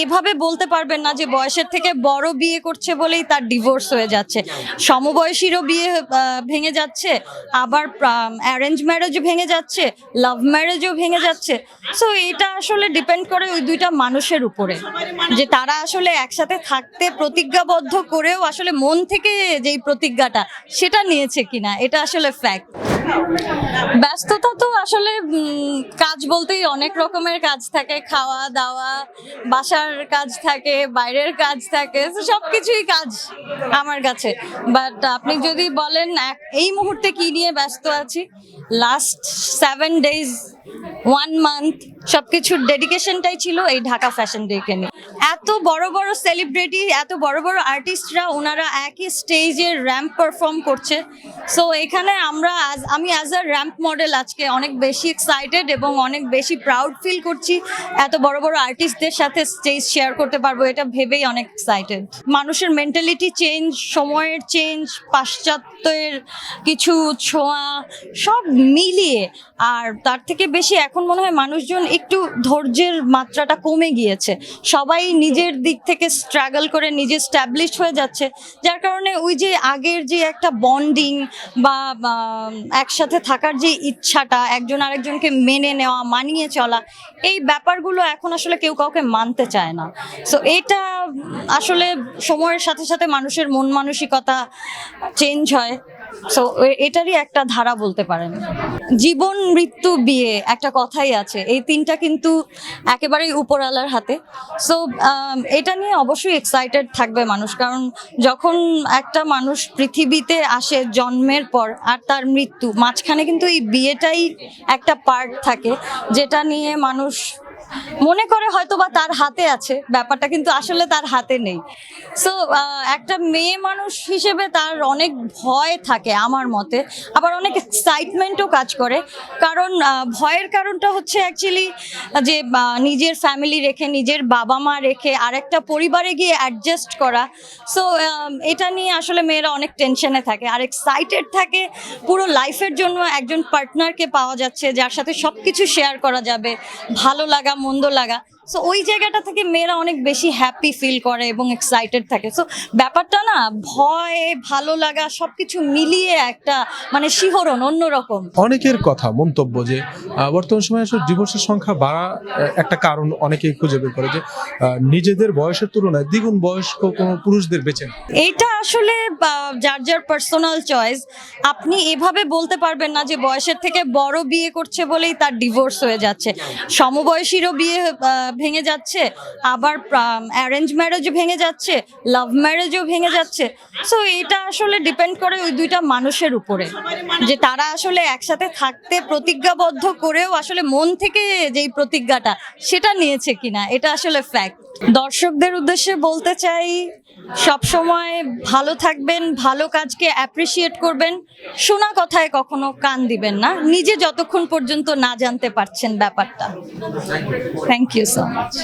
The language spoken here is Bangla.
এভাবে বলতে পারবেন না যে বয়সের থেকে বড় বিয়ে করছে বলেই তার ডিভোর্স হয়ে যাচ্ছে। সমবয়সীরও বিয়ে ভেঙে যাচ্ছে, আবার অ্যারেঞ্জ ম্যারেজও ভেঙে যাচ্ছে, লাভ ম্যারেজও ভেঙে যাচ্ছে। সো এটা আসলে ডিপেন্ড করে ওই দুইটা মানুষের উপরে, যে তারা আসলে একসাথে থাকতে প্রতিজ্ঞাবদ্ধ করেও আসলে মন থেকে যেই প্রতিজ্ঞাটা সেটা নিয়েছে কিনা, এটা আসলে ফ্যাক্ট। ব্যস্ততা তো আসলে কাজ বলতেই অনেক রকমের কাজ থাকে, খাওয়া দাওয়া, বাসার কাজ থাকে, বাইরের কাজ থাকে, সবকিছুই কাজ আমার কাছে। বাট আপনি যদি বলেন এই মুহূর্তে কি নিয়ে ব্যস্ত আছি, লাস্ট 7 days 1 month সবকিছুর ডেডিকেশনটাই ছিল এই ঢাকা ফ্যাশন ডেকে নিয়ে। এত বড় বড় সেলিব্রিটি, এত বড় বড় আর্টিস্টরা ওনারা একই স্টেজে র্যাম্প পারফর্ম করছে। সো এখানে আমি অ্যাজ আ র্যাম্প মডেল আজকে অনেক বেশি এক্সাইটেড এবং অনেক বেশি প্রাউড ফিল করছি। এত বড় বড় আর্টিস্টদের সাথে স্টেজ শেয়ার করতে পারবো, এটা ভেবেই অনেক এক্সাইটেড। মানুষের মেন্টালিটি চেঞ্জ, সময়ের চেঞ্জ, পাশ্চাত্যের কিছু ছোঁয়া সব মিলিয়ে, আর তার থেকে বেশি এখন মনে হয় মানুষজন একটু ধৈর্যের মাত্রাটা কমে গিয়েছে। সবাই নিজের দিক থেকে স্ট্রাগল করে নিজে স্ট্যাবলিশড হয়ে যাচ্ছে, যার কারণে ওই যে আগের যে একটা বন্ডিং বা একসাথে থাকার যে ইচ্ছাটা, একজন আরেকজনকে মেনে নেওয়া, মানিয়ে চলা, এই ব্যাপারগুলো এখন আসলে কেউ কাউকে মানতে চায় না। সো এটা আসলে সময়ের সাথে সাথে মানুষের মন মানসিকতা চেঞ্জ হয়। সো এটারই একটা ধারা বলতে পারেন। জীবন, মৃত্যু, বিয়ে, একটা কথাই আছে, এই তিনটা কিন্তু একেবারেই উপরওয়ালার হাতে। সো এটা নিয়ে অবশ্যই এক্সাইটেড থাকবে মানুষ, কারণ যখন একটা মানুষ পৃথিবীতে আসে জন্মের পর আর তার মৃত্যু, মাঝখানে কিন্তু এই বিয়েটাই একটা পার্ট থাকে, যেটা নিয়ে মানুষ মনে করে হয়তো বা তার হাতে আছে, ব্যাপারটা কিন্তু আসলে তার হাতে নেই। সো একটা মেয়ে মানুষ হিসেবে তার অনেক ভয় থাকে আমার মতে, আবার অনেক এক্সাইটমেন্টও কাজ করে। কারণ ভয়ের কারণটা হচ্ছে অ্যাকচুয়ালি যে নিজের ফ্যামিলি রেখে, নিজের বাবা মা রেখে আরেকটা পরিবারে গিয়ে অ্যাডজাস্ট করা। সো এটা নিয়ে আসলে মেয়েরা অনেক টেনশনে থাকে, আর এক্সাইটেড থাকে পুরো লাইফের জন্য একজন পার্টনারকে পাওয়া যাচ্ছে যার সাথে সব কিছু শেয়ার করা যাবে, ভালো লাগা মন্দ লাগা। সো ওই জায়গাটা থেকে মেয়েরা অনেক বেশি হ্যাপি ফিল করে এবং এক্সাইটেড থাকে। সো ব্যাপারটা না, ভয়, ভালো লাগা সবকিছু মিলিয়ে একটা মানে শিহরণ অন্যরকম। অনেকের কথা মন্তব্য যে বর্তমান সময়ে আসলে ডিভোর্সের সংখ্যা বাড়া একটা কারণ অনেকেই খুঁজে বের করে যে নিজেদের বয়সের তুলনায় দ্বিগুণ বয়স্ক কোনো পুরুষদের বেছে নেয়। এইটা আসলে যার যার পার্সোনাল চয়েস। আপনি এভাবে বলতে পারবেন না যে বয়সের থেকে বড় বিয়ে করছে বলেই তার ডিভোর্স হয়ে যাচ্ছে। সমবয়সীরও বিয়ে ভেঙে যাচ্ছে, আবার অ্যারেঞ্জ ম্যারেজও ভেঙে যাচ্ছে, লাভ ম্যারেজও ভেঙে যাচ্ছে। সো এটা আসলে ডিপেন্ড করে ওই দুইটা মানুষের উপরে, যে তারা আসলে একসাথে থাকতে প্রতিজ্ঞাবদ্ধ করেও আসলে মন থেকে যেই প্রতিজ্ঞাটা সেটা নিয়েছে কিনা, এটা আসলে ফ্যাক্ট। দর্শকদের উদ্দেশ্যে বলতে চাই, সবসময় ভালো থাকবেন, ভালো কাজকে অ্যাপ্রিসিয়েট করবেন, শোনা কথায় কখনো কান দিবেন না, নিজে যতক্ষণ পর্যন্ত না জানতে পারছেন ব্যাপারটা। Thank you so much.